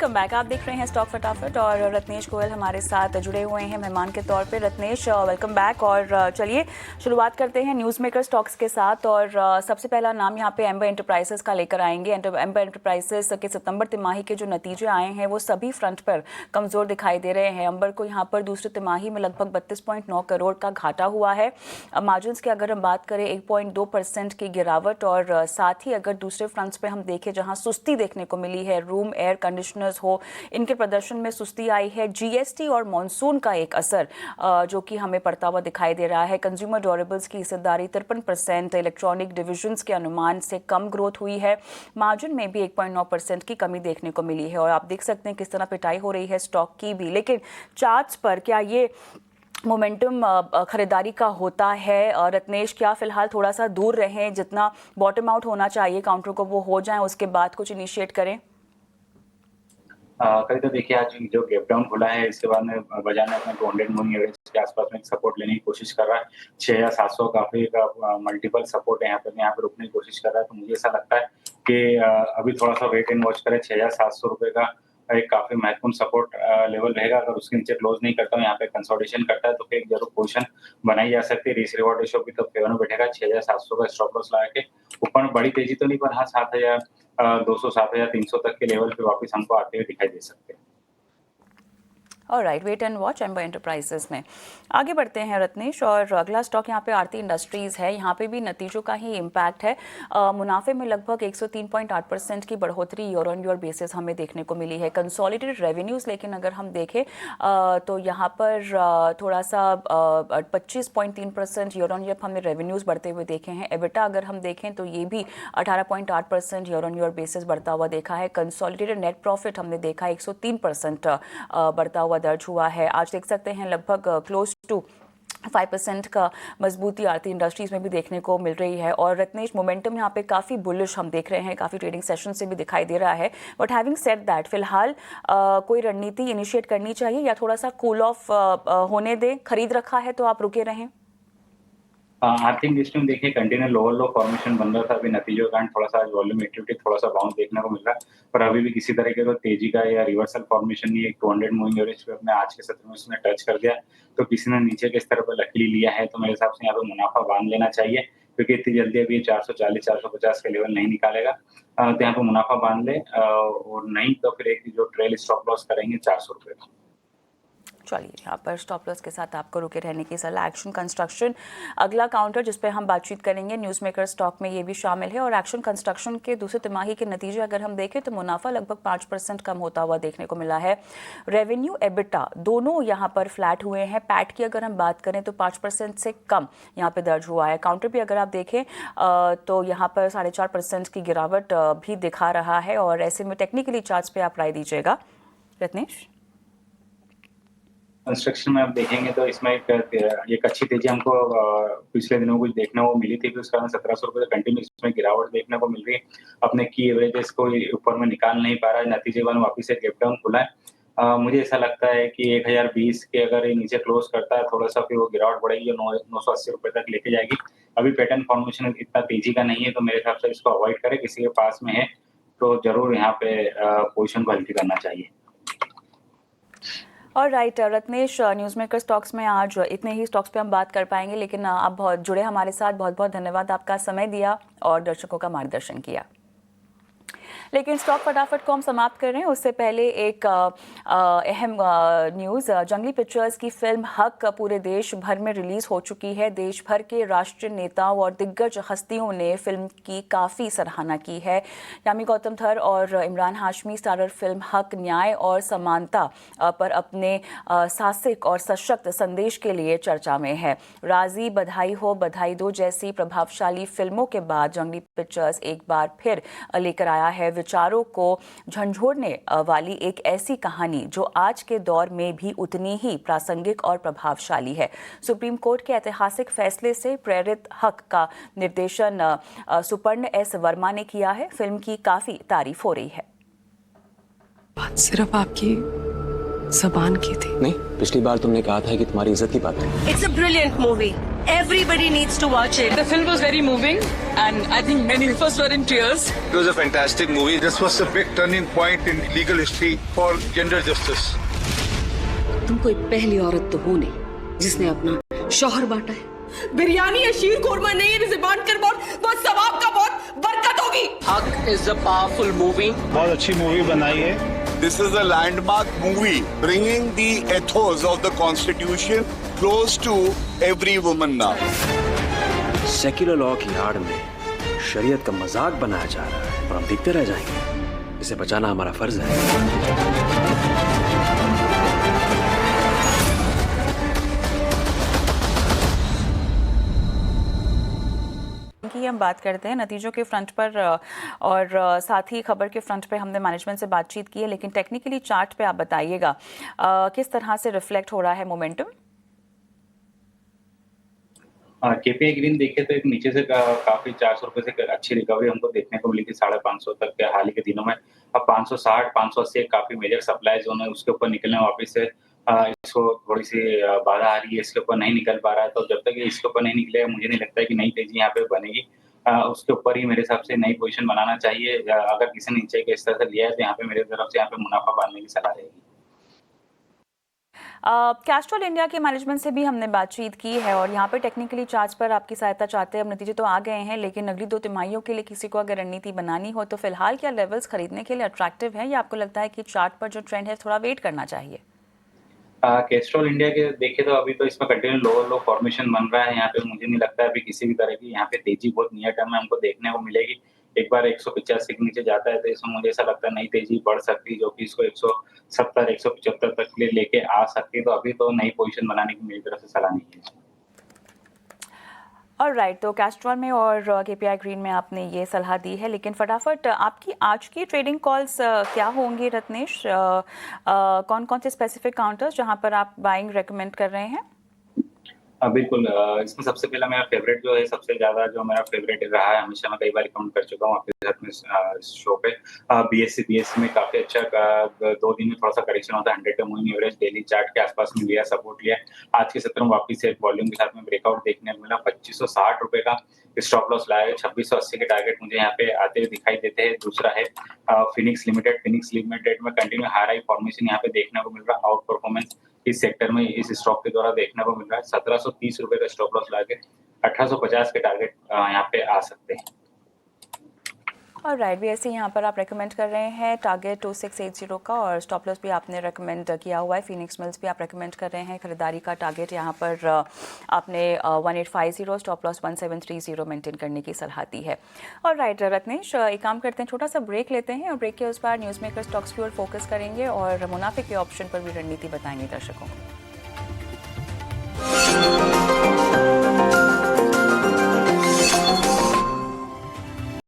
Welcome back. आप देख रहे हैं स्टॉक फटाफट और रत्नेश गोयल हमारे साथ जुड़े हुए हैं मेहमान के तौर पे। Ratnesh, welcome back. और चलिए शुरुआत करते हैं न्यूज़ मेकर स्टॉक्स के साथ। और सबसे पहला नाम यहाँ पे एम्बर एंटरप्राइजेस का लेकर आएंगे। एम्बर एंटरप्राइजेस के सितंबर तिमाही के जो नतीजे आए हैं वो सभी फ्रंट पर कमज़ोर दिखाई दे रहे हैं। एम्बर को यहाँ पर दूसरी तिमाही में लगभग 32.9 करोड़ का घाटा हुआ है। मार्जिन की अगर हम बात करें 1.2% की गिरावट, और साथ ही अगर दूसरे फ्रंट्स पे हम देखें जहाँ सुस्ती देखने को मिली है, रूम एयर कंडीशनर्स हो, इनके प्रदर्शन में सुस्ती आई है। जीएसटी और मॉनसून का एक असर जो कि हमें पड़ता हुआ दिखाई दे रहा है। कंज्यूमर ड्यूरेबल्स की हिस्सेदारी 53%, इलेक्ट्रॉनिक डिविजन्स के अनुमान से कम ग्रोथ हुई है। मार्जिन में भी 1.9% की कमी देखने को मिली है। और आप देख सकते हैं किस तरह पिटाई हो रही है स्टॉक की भी। लेकिन चार्ट्स पर क्या ये मोमेंटम खरीदारी का होता है? रत्नेश, क्या फिलहाल थोड़ा सा दूर रहें, जितना बॉटम आउट होना चाहिए काउंटर को वो हो जाए, उसके बाद कुछ इनिशिएट करें? कभी तो देखिए आज जो गैप डाउन खुला है इसके बाद में बाजार ने अपने 200 मूविंग एवरेज के आसपास में सपोर्ट लेने की कोशिश कर रहा है। 6700 काफी का मल्टीपल सपोर्ट है, यहाँ पे रुकने की कोशिश कर रहा है। तो मुझे ऐसा लगता है कि अभी थोड़ा सा वेट एंड वॉच करें। 6700 रुपए का एक काफी महत्वपूर्ण सपोर्ट लेवल रहेगा। अगर उसके नीचे क्लोज नहीं करता हूँ, यहाँ पे कंसोलिडेशन करता है तो फिर जरूर पोजीशन बनाई जा सकती है। रिस्क रिवॉर्ड रेशियो भी तो फेवर में बैठेगा। 6700 का स्टॉप लॉस लगा के ऊपर बड़ी तेजी तो नहीं, पर हाँ 7200 7300 तक के लेवल पे वापस हमको आते हुए दिखाई दे सकते हैं। Alright, wait and watch Amber Enterprises में। आगे बढ़ते हैं रत्नेश, और अगला स्टॉक यहाँ पे आरती इंडस्ट्रीज है। यहाँ पे भी नतीजों का ही इम्पैक्ट है। मुनाफे में लगभग 103.8% की बढ़ोतरी ईयर ऑन ईयर बेसिस हमें देखने को मिली है। कंसोलिडेटेड रेवेन्यूज़ लेकिन अगर हम देखें तो यहाँ पर थोड़ा सा 25.3% ईयर ऑन ईयर हमने रेवेन्यूज़ बढ़ते हुए देखे हैं। एबिटा अगर हम देखें तो ये भी 18.8% ईयर ऑन ईयर बेसिस बढ़ता हुआ देखा है। कंसोलिडेटेड नेट प्रॉफिट हमने देखा 103% बढ़ता हुआ दर्ज हुआ है। आज देख सकते हैं लगभग क्लोज टू 5% का मजबूती आरती इंडस्ट्रीज में भी देखने को मिल रही है। और रत्नेश, मोमेंटम यहाँ पे काफ़ी बुलिश हम देख रहे हैं, काफ़ी ट्रेडिंग सेशन से भी दिखाई दे रहा है। बट हैविंग सेड दैट, फिलहाल कोई रणनीति इनिशिएट करनी चाहिए या थोड़ा सा कूल ऑफ होने दें? खरीद रखा है तो आप रुके रहें? आर्थिक दृष्टि में देखिए कंटिन्यू लोअर लो फॉर्मेशन बन रहा था। अभी नतीजों के कारण थोड़ा सा वॉल्यूम एक्टिविटी थोड़ा सा बाउंस देखने को मिल रहा है, पर अभी भी किसी तरह के तो तेजी का या रिवर्सल फॉर्मेशन नहीं है। 200 मूविंग एवरेज पे अपने आज के सत्र में उसने टच कर दिया, तो किसी ने नीचे के स्तर पर लकीली लिया है तो मेरे हिसाब से यहाँ पे मुनाफा बांध लेना चाहिए, क्योंकि इतनी जल्दी अभी 440 450 के लेवल नहीं निकालेगा। तो यहाँ पे मुनाफा बांध ले, और नहीं तो फिर एक जो ट्रेल स्टॉप लॉस करेंगे 400 रुपये का। चलिए, यहाँ पर स्टॉप लॉस के साथ आपको रुके रहने की सलाह। एक्शन कंस्ट्रक्शन अगला काउंटर जिस पे हम बातचीत करेंगे, न्यूज़ मेकर स्टॉक में ये भी शामिल है। और एक्शन कंस्ट्रक्शन के दूसरे तिमाही के नतीजे अगर हम देखें तो मुनाफा लगभग 5% कम होता हुआ देखने को मिला है। रेवेन्यू एबिटा दोनों यहाँ पर फ्लैट हुए हैं। पैट की अगर हम बात करें तो 5% से कम यहाँ पे दर्ज हुआ है। काउंटर भी अगर आप देखें तो यहाँ पर 4.5% की गिरावट भी दिखा रहा है। और ऐसे में टेक्निकली चार्ट्स पे आप राय दीजिएगा रत्नेश। कंस्ट्रक्शन में आप देखेंगे तो इसमें एक अच्छी तेजी हमको पिछले दिनों कुछ देखने को मिली थी, उस कारण 1700 रुपये कंटिन्यू इसमें गिरावट देखने को मिल रही है। अपने की एवरेजेस को ऊपर में निकाल नहीं पा रहा है, नतीजे में वापिस से गैप डाउन खुला है। मुझे ऐसा लगता है कि 1020 के अगर ये नीचे क्लोज करता है थोड़ा सा, फिर वो गिरावट बढ़ेगी और 980 रुपये तक लेके जाएगी। अभी पैटर्न फॉर्मेशन इतना तेजी का नहीं है, तो मेरे हिसाब से इसको अवॉइड करें। किसी के पास में है तो जरूर यहाँ पे पोजिशन को हल्की करना चाहिए। और right Ratnesh, news maker stocks में आज इतने ही स्टॉक्स पे हम बात कर पाएंगे, लेकिन आप बहुत जुड़े हमारे साथ। बहुत बहुत धन्यवाद, आपका समय दिया और दर्शकों का मार्गदर्शन किया। लेकिन स्टॉक फटाफट को हम समाप्त कर रहे हैं उससे पहले एक अहम न्यूज़। जंगली पिक्चर्स की फिल्म हक पूरे देश भर में रिलीज हो चुकी है। देश भर के राष्ट्रीय नेताओं और दिग्गज हस्तियों ने फिल्म की काफ़ी सराहना की है। यामी गौतम धर और इमरान हाशमी स्टारर फिल्म हक न्याय और समानता पर अपने साहसिक और सशक्त संदेश के लिए चर्चा में है। राजी, बधाई हो, बधाई दो जैसी प्रभावशाली फिल्मों के बाद जंगली पिक्चर्स एक बार फिर लेकर आया है विचारों को झंझोड़ने वाली एक ऐसी कहानी जो आज के दौर में भी उतनी ही प्रासंगिक और प्रभावशाली है। सुप्रीम कोर्ट के ऐतिहासिक फैसले से प्रेरित हक का निर्देशन सुपर्ण एस वर्मा ने किया है। फिल्म की काफी तारीफ हो रही है। बात सिर्फ आपकी जबान की थी। नहीं, पिछली बार तुमने कहा था कि तुम्हारी इज्जत की बात है। It's a brilliant movie. Everybody needs to watch it. The film was very moving, and I think many of us were in tears. It was a fantastic movie. This was a big turning point in legal history for gender justice. तुम कोई पहली औरत तो हो नहीं जिसने अपना शौहर बांटा है। बिरयानी या शीर कोरमा नहीं है, बांट कर बहुत सवाब का बहुत बरकत होगी। Haq is a powerful movie. बहुत अच्छी मूवी बनाई है। This is a landmark movie bringing the ethos of the Constitution close to every woman now. Secular law की आड़ में शरीयत का मजाक बनाया जा रहा है और हम देखते रह जाएंगे। इसे बचाना हमारा फर्ज है। की हम बात करते हैं नतीजों के फ्रंट पर और साथ ही खबर के फ्रंट पे हमने मैनेजमेंट से बातचीत की है, लेकिन टेक्निकली चार्ट पे आप बताइएगा किस तरह से रिफ्लेक्ट हो रहा है मोमेंटम। केपीआई ग्रीन देखे तो एक नीचे से काफी 400 रुपए से अच्छी रिकवरी हमको देखने को मिली थी 550 तक के हाल ही के दिनों में। अब 560 580 काफी मेजर सप्लाई जोन है, उसके ऊपर निकलने वापिस से इसको थोड़ी सी बाधा आ रही है, इसके ऊपर नहीं निकल पा रहा है। तो जब तक ये इसके ऊपर नहीं निकलेगा मुझे नहीं लगता है कि नई तेजी यहाँ पे बनेगी। उसके ऊपर ही मेरे हिसाब से नई पोजीशन बनाना चाहिए। अगर किसी ने नीचे के इस तरह से लिया है तो यहाँ पे मेरे तरफ से यहाँ पे मुनाफा बांधने की सलाह रहेगी। कैस्ट्रॉल इंडिया के मैनेजमेंट से भी हमने बातचीत की है और यहाँ पे टेक्निकली चार्ज पर आपकी सहायता चाहते हैं। अब नतीजे तो आ गए हैं, लेकिन अगली 2 तिमाहियों के लिए किसी को अगर रणनीति बनानी हो तो फिलहाल क्या लेवल्स खरीदने के लिए अट्रैक्टिव है या आपको लगता है कि चार्ट पर जो ट्रेंड है थोड़ा वेट करना चाहिए? कैस्ट्रॉल इंडिया के देखे तो अभी तो इसमें कंटिन्यू लोअर लो फॉर्मेशन बन रहा है। यहाँ पे मुझे नहीं लगता है अभी किसी भी तरह की यहाँ पे तेजी बहुत नियर टर्म में हमको देखने को मिलेगी। एक बार 185 के नीचे जाता है तो इसमें मुझे ऐसा लगता है नई तेजी बढ़ सकती है, जो कि इसको 170 175 तक के लिए लेके आ सकती है। तो अभी तो नई पोजीशन बनाने की मेरी तरफ से सलाह नहीं है। ऑलराइट, तो कैस्ट्रॉल में और केपीआई ग्रीन में आपने ये सलाह दी है, लेकिन फटाफट आपकी आज की ट्रेडिंग कॉल्स क्या होंगी रत्नेश? कौन कौन से स्पेसिफिक काउंटर्स जहां पर आप बाइंग रेकमेंड कर रहे हैं? बिल्कुल, इसमें सबसे पहला मेरा फेवरेट जो है, सबसे ज्यादा जो मेरा फेवरेट रहा है, हमेशा मैं कई बार रिकमेंड कर चुका हूँ आपके साथ में इस शो पे। बीएससी में काफी अच्छा 2 दिन में थोड़ा सा करेक्शन होता है। 100 का मूविंग एवरेज डेली चार्ट के आसपास में लिया, सपोर्ट लिया। आज के सत्र में वापस एक वॉल्यूम के साथ में ब्रेकआउट देखने को मिला। 2560 रुपए का स्टॉप लॉस लाया है। 2680 के टारगेट मुझे यहाँ पे आते हुए दिखाई देते हैं। दूसरा है फिनिक्स लिमिटेड में कंटिन्यू हाई फॉर्मेशन यहाँ पे देखने को मिल रहा है। आउट परफॉर्मेंस इस सेक्टर में इस स्टॉक के द्वारा देखने को मिल रहा है। 1730 रुपए का स्टॉप लॉस लाके 1850 के टारगेट यहाँ पे आ सकते हैं। ऑलराइट, बीएससी यहाँ पर आप रेकमेंड कर रहे हैं टारगेट 2680 का और स्टॉप लॉस भी आपने रेकमेंड किया हुआ है। फिनिक्स मिल्स भी आप रेकमेंड कर रहे हैं। खरीदारी का टारगेट यहाँ पर आपने 1850, स्टॉप लॉस 1730 मेंटेन करने की सलाह दी है। ऑलराइट रत्नेश, एक काम करते हैं, छोटा सा ब्रेक लेते हैं और ब्रेक के उस पर न्यूज़ मेकर स्टॉक्स की ओर फोकस करेंगे और मुनाफे के ऑप्शन पर भी रणनीति बताएंगे दर्शकों को।